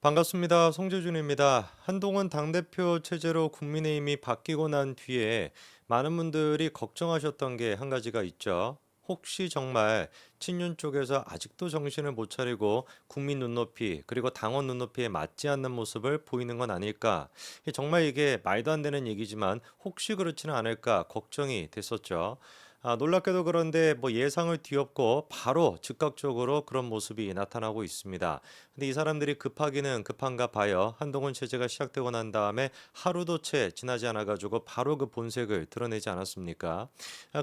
반갑습니다. 송재준입니다. 한동훈 당대표 체제로 국민의힘이 바뀌고 난 뒤에 많은 분들이 걱정하셨던 게 한 가지가 있죠. 혹시 정말 친윤 쪽에서 아직도 정신을 못 차리고 국민 눈높이 그리고 당원 눈높이에 맞지 않는 모습을 보이는 건 아닐까? 정말 이게 말도 안 되는 얘기지만 혹시 그렇지는 않을까 걱정이 됐었죠. 놀랍게도 그런데 뭐 예상을 뒤엎고 바로 즉각적으로 그런 모습이 나타나고 있습니다. 근데 이 사람들이 급하기는 급한가 봐요. 한동훈 체제가 시작되고 난 다음에 하루도 채 지나지 않아 가지고 바로 그 본색을 드러내지 않았습니까?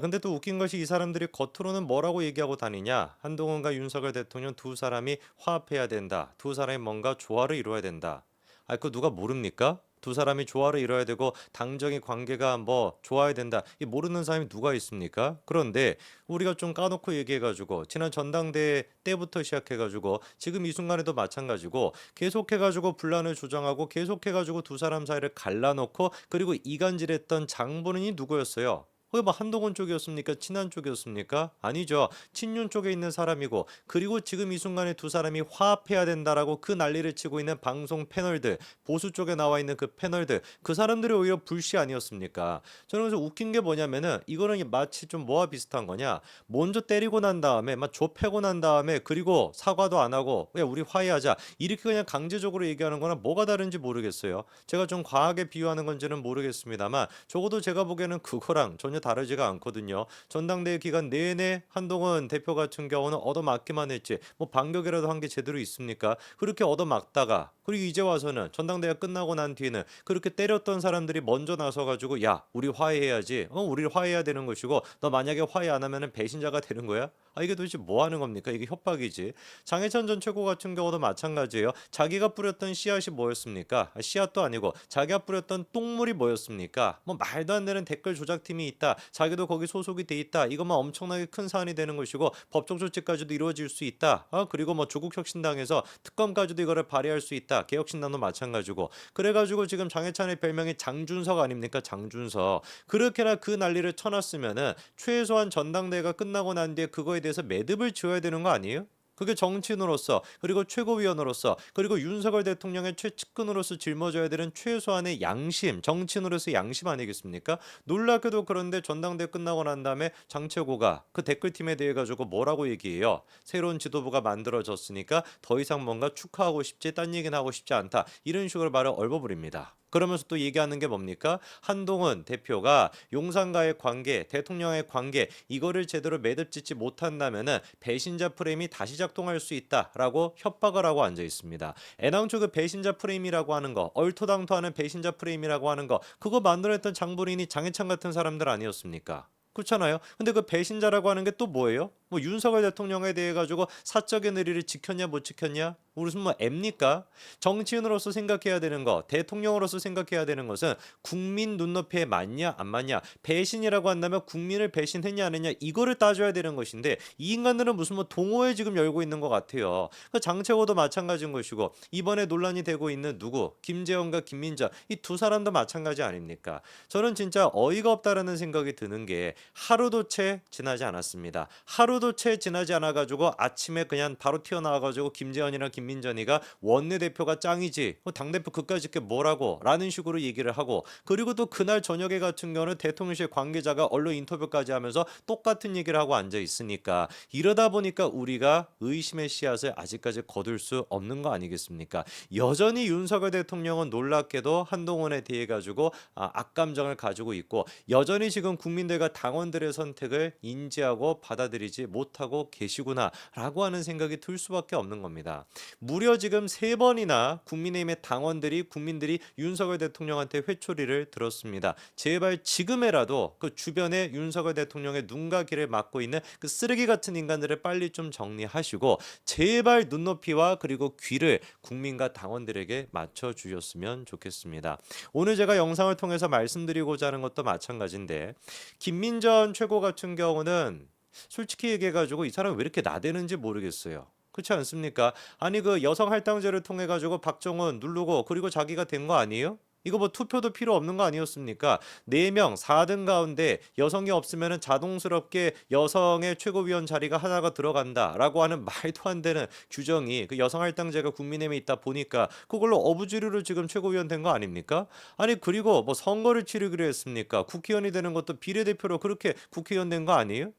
근데 또 웃긴 것이 이 사람들이 겉으로는 뭐라고 얘기하고 다니냐? 한동훈과 윤석열 대통령 두 사람이 화합해야 된다. 두 사람이 뭔가 조화를 이루어야 된다. 그거 누가 모릅니까? 두 사람이 조화를 이뤄야 되고 당정의 관계가 뭐 좋아야 된다. 이 모르는 사람이 누가 있습니까? 그런데 우리가 좀 까놓고 얘기해가지고 지난 전당대회 때부터 시작해가지고 지금 이 순간에도 마찬가지고 계속해가지고 분란을 조장하고 계속해가지고 두 사람 사이를 갈라놓고 그리고 이간질했던 장본인이 누구였어요? 그게 뭐 한동훈 쪽이었습니까? 친한 쪽이었습니까? 아니죠. 친윤 쪽에 있는 사람이고 그리고 지금 이 순간에 두 사람이 화합해야 된다라고 그 난리를 치고 있는 방송 패널들 보수 쪽에 나와 있는 그 패널들 그 사람들이 오히려 불씨 아니었습니까? 저는 그래서 웃긴 게 뭐냐면은 이거는 마치 좀 뭐와 비슷한 거냐? 먼저 때리고 난 다음에 막 좁혀고 난 다음에 그리고 사과도 안 하고 야 우리 화해하자 이렇게 그냥 강제적으로 얘기하는 거랑 뭐가 다른지 모르겠어요. 제가 좀 과하게 비유하는 건지는 모르겠습니다만 적어도 제가 보기에는 그거랑 전혀 다르지가 않거든요. 전당대회 기간 내내 한동훈 대표 같은 경우는 얻어맞기만 했지 뭐 반격이라도 한 게 제대로 있습니까? 그렇게 얻어맞다가 그리고 이제 와서는 전당대회가 끝나고 난 뒤에는 그렇게 때렸던 사람들이 먼저 나서 가지고 야 우리 화해해야지 우리 화해해야 되는 것이고 너 만약에 화해 안 하면은 배신자가 되는 거야? 이게 도대체 뭐 하는 겁니까? 이게 협박이지. 장해찬 전 최고 같은 경우도 마찬가지예요. 자기가 뿌렸던 씨앗이 뭐였습니까? 씨앗도 아니고 자기가 뿌렸던 똥물이 뭐였습니까? 뭐 말도 안 되는 댓글 조작팀이 있다. 자기도 거기 소속이 돼 있다. 이것만 엄청나게 큰 사안이 되는 것이고 법적 조치까지도 이루어질 수 있다. 그리고 뭐 조국혁신당에서 특검까지도 이거를 발의할 수 있다. 개혁신당도 마찬가지고. 그래가지고 지금 장해찬의 별명이 장준석 아닙니까? 장준석. 그렇게나 그 난리를 쳐놨으면은 최소한 전당대회가 끝나고 난 뒤에 그거에 대해서 매듭을 지어야 되는 거 아니에요? 그게 정치인으로서 그리고 최고위원으로서 그리고 윤석열 대통령의 최측근으로서 짊어져야 되는 최소한의 양심, 정치인으로서 양심 아니겠습니까? 놀랍게도 그런데 전당대회 끝나고 난 다음에 장최고가 그 댓글팀에 대해 가지고 뭐라고 얘기해요? 새로운 지도부가 만들어졌으니까 더 이상 뭔가 축하하고 싶지 딴 얘기는 하고 싶지 않다. 이런 식으로 말을 얼버무립니다. 그러면서 또 얘기하는 게 뭡니까? 한동훈 대표가 용산과의 관계, 대통령의 관계 이거를 제대로 매듭짓지 못한다면은 배신자 프레임이 다시 작동할 수 있다라고 협박을 하고 앉아 있습니다. 애당초 그 배신자 프레임이라고 하는 거, 얼토당토하는 배신자 프레임이라고 하는 거, 그거 만들어냈던 장본인이 장해찬 같은 사람들 아니었습니까? 그렇잖아요. 근데 그 배신자라고 하는 게 또 뭐예요? 뭐 윤석열 대통령에 대해 가지고 사적인 의리를 지켰냐 못 지켰냐? 무슨 뭐 앱니까? 정치인으로서 생각해야 되는 거, 대통령으로서 생각해야 되는 것은 국민 눈높이에 맞냐 안 맞냐? 배신이라고 한다면 국민을 배신했냐 안 했냐 이거를 따져야 되는 것인데 이 인간들은 무슨 뭐 동호회 지금 열고 있는 것 같아요. 그 장채호도 마찬가지인 것이고 이번에 논란이 되고 있는 누구? 김재원과 김민자 이 두 사람도 마찬가지 아닙니까? 저는 진짜 어이가 없다라는 생각이 드는 게 하루도 채 지나지 않았습니다. 하루도 채 지나지 않아 가지고 아침에 그냥 바로 튀어나와 가지고 김재원이랑 김민전이가 원내대표가 짱이지 당대표 그까짓 게 뭐라고 라는 식으로 얘기를 하고 그리고 또 그날 저녁에 같은 경우는 대통령실 관계자가 언론 인터뷰까지 하면서 똑같은 얘기를 하고 앉아 있으니까 이러다 보니까 우리가 의심의 씨앗을 아직까지 거둘 수 없는 거 아니겠습니까? 여전히 윤석열 대통령은 놀랍게도 한동훈에 대해 가지고 악감정을 가지고 있고 여전히 지금 국민들과 당원들의 선택을 인지하고 받아들이지 못하고 계시구나라고 하는 생각이 들 수밖에 없는 겁니다. 무려 지금 세 번이나 국민의힘의 당원들이 국민들이 윤석열 대통령한테 회초리를 들었습니다. 제발 지금에라도 그 주변에 윤석열 대통령의 눈과 귀를 막고 있는 그 쓰레기 같은 인간들을 빨리 좀 정리하시고 제발 눈높이와 그리고 귀를 국민과 당원들에게 맞춰 주셨으면 좋겠습니다. 오늘 제가 영상을 통해서 말씀드리고자 하는 것도 마찬가지인데 김민전 최고 같은 경우는 솔직히 얘기해가지고 이 사람 왜 이렇게 나대는지 모르겠어요. 그렇지 않습니까? 아니 그 여성 할당제를 통해 가지고 박정원 누르고 그리고 자기가 된 거 아니에요? 이거 뭐 투표도 필요 없는 거 아니었습니까? 4명 4등 가운데 여성이 없으면 자동스럽게 여성의 최고위원 자리가 하나가 들어간다라고 하는 말도 안 되는 규정이 그 여성할당제가 국민의힘에 있다 보니까 그걸로 어부지리로 지금 최고위원 된 거 아닙니까? 아니 그리고 뭐 선거를 치르기로 했습니까? 국회의원이 되는 것도 비례대표로 그렇게 국회의원 된 거 아니에요?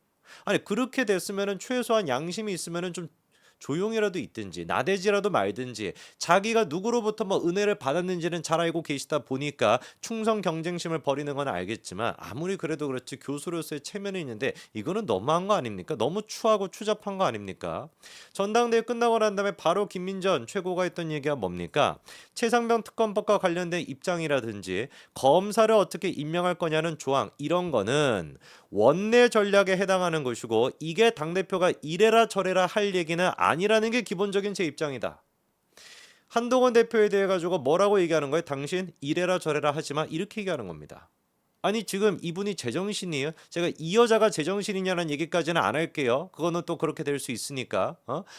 아니 그렇게 됐으면은 최소한 양심이 있으면은 좀 조용히라도 있든지 나대지라도 말든지 자기가 누구로부터 뭐 은혜를 받았는지는 잘 알고 계시다 보니까 충성 경쟁심을 벌이는 건 알겠지만 아무리 그래도 그렇지 교수로서의 체면이 있는데 이거는 너무한 거 아닙니까? 너무 추하고 추잡한 거 아닙니까? 전당대회 끝나고 난 다음에 바로 김민전 최고가 했던 얘기가 뭡니까? 최상병 특검법과 관련된 입장이라든지 검사를 어떻게 임명할 거냐는 조항 이런 거는 원내 전략에 해당하는 것이고 이게 당대표가 이래라 저래라 할 얘기는 아니라는 게 기본적인 제 입장이다. 한동훈 대표에 대해 가지고 뭐라고 얘기하는 거예요? 당신 이래라 저래라 하지 마 이렇게 얘기하는 겁니다. 아니 지금 이분이 제정신이에요? 제가 이 여자가 제정신이냐는 얘기까지는 안 할게요. 그거는 또 그렇게 될 수 있으니까.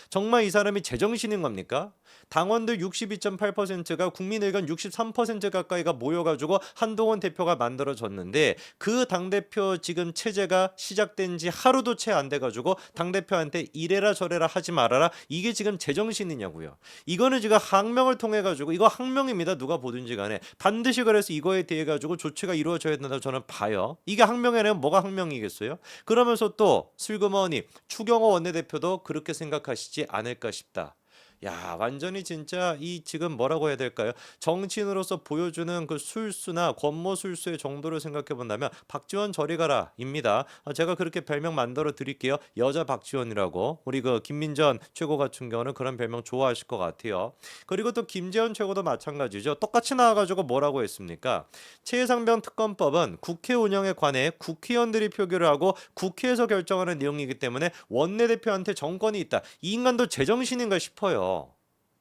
정말 이 사람이 제정신인 겁니까? 당원들 62.8%가 국민 의견 63% 가까이가 모여가지고 한동훈 대표가 만들어졌는데 그 당대표 지금 체제가 시작된 지 하루도 채 안 돼가지고 당대표한테 이래라 저래라 하지 말아라 이게 지금 제정신이냐고요. 이거는 지금 항명을 통해 가지고 이거 항명입니다. 누가 보든지 간에 반드시 그래서 이거에 대해 가지고 조치가 이루어져야 된다고 저는 봐요. 이게 항명이 아니면 뭐가 항명이겠어요? 그러면서 또 슬그머니 추경호 원내대표도 그렇게 생각하시지 않을까 싶다. 야, 완전히 진짜 이 지금 뭐라고 해야 될까요? 정치인으로서 보여주는 그 술수나 권모 술수의 정도를 생각해 본다면 박지원 저리 가라입니다. 제가 그렇게 별명 만들어 드릴게요. 여자 박지원이라고. 우리 그 김민전 최고 같은 경우는 그런 별명 좋아하실 것 같아요. 그리고 또 김재원 최고도 마찬가지죠. 똑같이 나와가지고 뭐라고 했습니까? 최상병 특검법은 국회 운영에 관해 국회의원들이 표결을 하고 국회에서 결정하는 내용이기 때문에 원내대표한테 정권이 있다. 이 인간도 제정신인가 싶어요.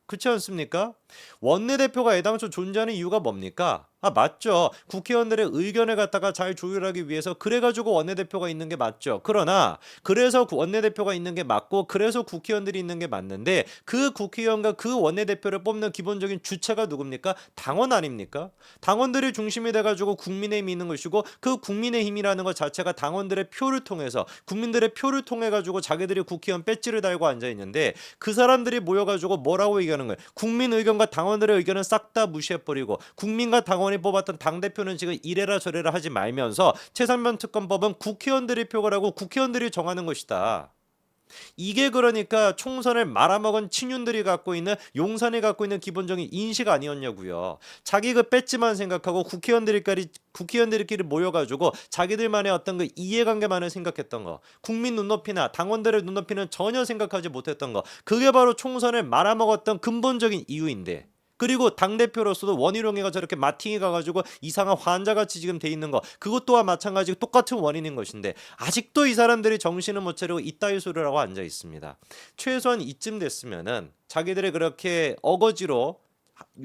그렇지 않습니까? 원내대표가 애당초 존재하는 이유가 뭡니까? 맞죠. 국회의원들의 의견을 갖다가 잘 조율하기 위해서 그래가지고 원내대표가 있는 게 맞죠. 그러나 그래서 원내대표가 있는 게 맞고 그래서 국회의원들이 있는 게 맞는데 그 국회의원과 그 원내대표를 뽑는 기본적인 주체가 누굽니까? 당원 아닙니까? 당원들이 중심이 돼가지고 국민의힘이 있는 것이고 그 국민의힘이라는 것 자체가 당원들의 표를 통해서 국민들의 표를 통해 가지고 자기들이 국회의원 배지를 달고 앉아 있는데 그 사람들이 모여가지고 뭐라고 얘기하는 거예요? 국민 의견과 당원들의 의견은 싹 다 무시해버리고 국민과 당원이 뽑았던 당대표는 지금 이래라 저래라 하지 말면서 최상병 특검법은 국회의원들이 표결하고 국회의원들이 정하는 것이다. 이게 그러니까 총선을 말아먹은 친윤들이 갖고 있는 용산이 갖고 있는 기본적인 인식 아니었냐고요. 자기 그 뺐지만 생각하고 국회의원들끼리 모여가지고 자기들만의 어떤 그 이해관계만을 생각했던 거, 국민 눈높이나 당원들의 눈높이는 전혀 생각하지 못했던 거, 그게 바로 총선을 말아먹었던 근본적인 이유인데. 그리고 당대표로서도 원희룡이가 저렇게 마팅이 가가지고 이상한 환자같이 지금 돼 있는 거 그것 또한 마찬가지로 똑같은 원인인 것인데 아직도 이 사람들이 정신을 못 차리고 이따위 소리를 하고 앉아 있습니다. 최소한 이쯤 됐으면은 자기들이 그렇게 어거지로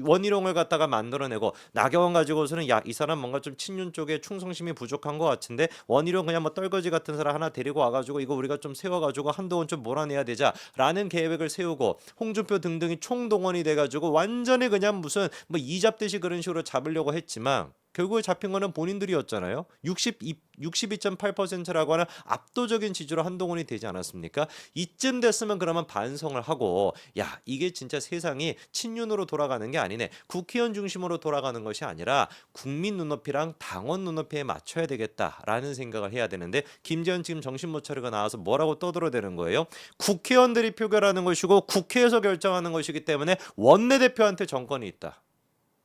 원희룡을 갖다가 만들어내고 나경원 가지고서는 야, 이 사람 뭔가 좀 친윤 쪽에 충성심이 부족한 것 같은데 원희룡 그냥 뭐 떨거지 같은 사람 하나 데리고 와가지고 이거 우리가 좀 세워가지고 한동훈 좀 몰아내야 되자라는 계획을 세우고 홍준표 등등이 총동원이 돼가지고 완전히 그냥 무슨 뭐 이잡듯이 그런 식으로 잡으려고 했지만 결국에 잡힌 거는 본인들이었잖아요. 62.8%라고 하는 압도적인 지지로 한동훈이 되지 않았습니까? 이쯤 됐으면 그러면 반성을 하고 야, 이게 진짜 세상이 친윤으로 돌아가는 게 아니네. 국회의원 중심으로 돌아가는 것이 아니라 국민 눈높이랑 당원 눈높이에 맞춰야 되겠다라는 생각을 해야 되는데 김재현 지금 정신 못 차리고 나와서 뭐라고 떠들어대는 거예요? 국회의원들이 표결하는 것이고 국회에서 결정하는 것이기 때문에 원내대표한테 정권이 있다.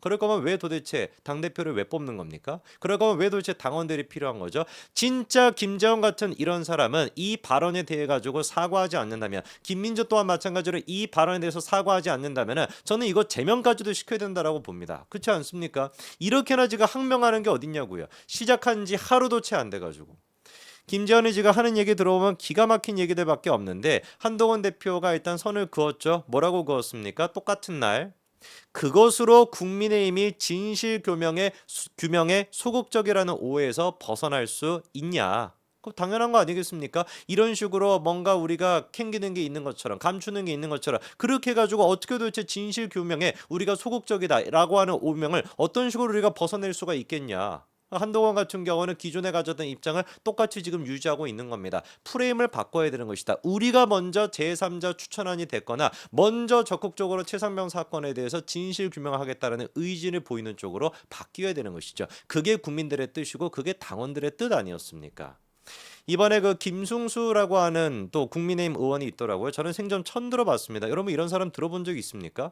그럴 거면 왜 도대체 당대표를 왜 뽑는 겁니까? 그럴 거면 왜 도대체 당원들이 필요한 거죠? 진짜 김재원 같은 이런 사람은 이 발언에 대해 가지고 사과하지 않는다면 김민주 또한 마찬가지로 이 발언에 대해서 사과하지 않는다면 저는 이거 제명까지도 시켜야 된다라고 봅니다. 그렇지 않습니까? 이렇게나 지금 항명하는 게 어딨냐고요. 시작한 지 하루도 채 안 돼가지고. 김재현이 지금 하는 얘기 들어보면 기가 막힌 얘기들밖에 없는데 한동훈 대표가 일단 선을 그었죠. 뭐라고 그었습니까? 똑같은 날 그것으로 국민의힘이 진실 규명에 소극적이라는 오해에서 벗어날 수 있냐? 그 당연한 거 아니겠습니까? 이런 식으로 뭔가 우리가 캥기는 게 있는 것처럼 감추는 게 있는 것처럼 그렇게 해 가지고 어떻게 도대체 진실 규명에 우리가 소극적이다라고 하는 오명을 어떤 식으로 우리가 벗어낼 수가 있겠냐. 한동훈 같은 경우는 기존에 가졌던 입장을 똑같이 지금 유지하고 있는 겁니다. 프레임을 바꿔야 되는 것이다. 우리가 먼저 제3자 추천안이 됐거나 먼저 적극적으로 최상병 사건에 대해서 진실 규명을 하겠다는 의지를 보이는 쪽으로 바뀌어야 되는 것이죠. 그게 국민들의 뜻이고 그게 당원들의 뜻 아니었습니까? 이번에 그 김승수라고 하는 또 국민의힘 의원이 있더라고요. 저는 생전 처음 들어봤습니다. 여러분 이런 사람 들어본 적 있습니까?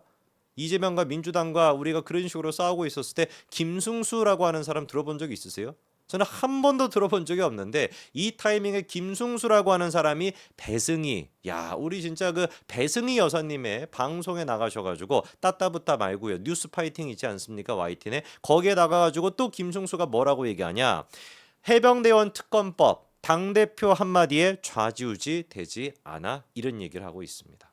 이재명과 민주당과 우리가 그런 식으로 싸우고 있었을 때 김승수라고 하는 사람 들어본 적 있으세요? 저는 한 번도 들어본 적이 없는데 이 타이밍에 김승수라고 하는 사람이 배승희, 야 우리 진짜 그 배승희 여사님의 방송에 나가셔가지고 따따붙다 말고요 뉴스 파이팅 있지 않습니까 YTN에 거기에 나가가지고 또 김승수가 뭐라고 얘기하냐 해병대원 특검법 당대표 한마디에 좌지우지 되지 않아 이런 얘기를 하고 있습니다.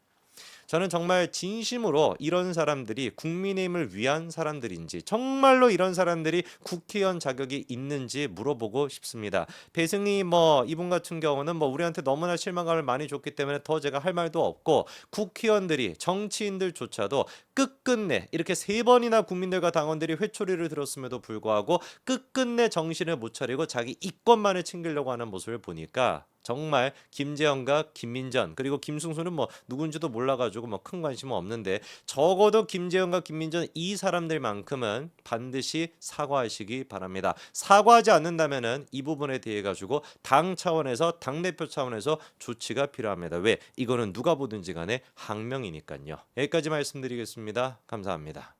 저는 정말 진심으로 이런 사람들이 국민의힘을 위한 사람들인지 정말로 이런 사람들이 국회의원 자격이 있는지 물어보고 싶습니다. 배승희 이분 같은 경우는 우리한테 너무나 실망감을 많이 줬기 때문에 더 제가 할 말도 없고 국회의원들이 정치인들조차도 끝끝내 이렇게 3번이나 국민들과 당원들이 회초리를 들었음에도 불구하고 끝끝내 정신을 못 차리고 자기 이권만을 챙기려고 하는 모습을 보니까 정말 김재현과 김민전 그리고 김승수는 누군지도 몰라가지고 큰 관심은 없는데 적어도 김재현과 김민전 이 사람들만큼은 반드시 사과하시기 바랍니다. 사과하지 않는다면은 이 부분에 대해 가지고 당 차원에서 당대표 차원에서 조치가 필요합니다. 왜? 이거는 누가 보든지 간에 항명이니까요. 여기까지 말씀드리겠습니다. 감사합니다.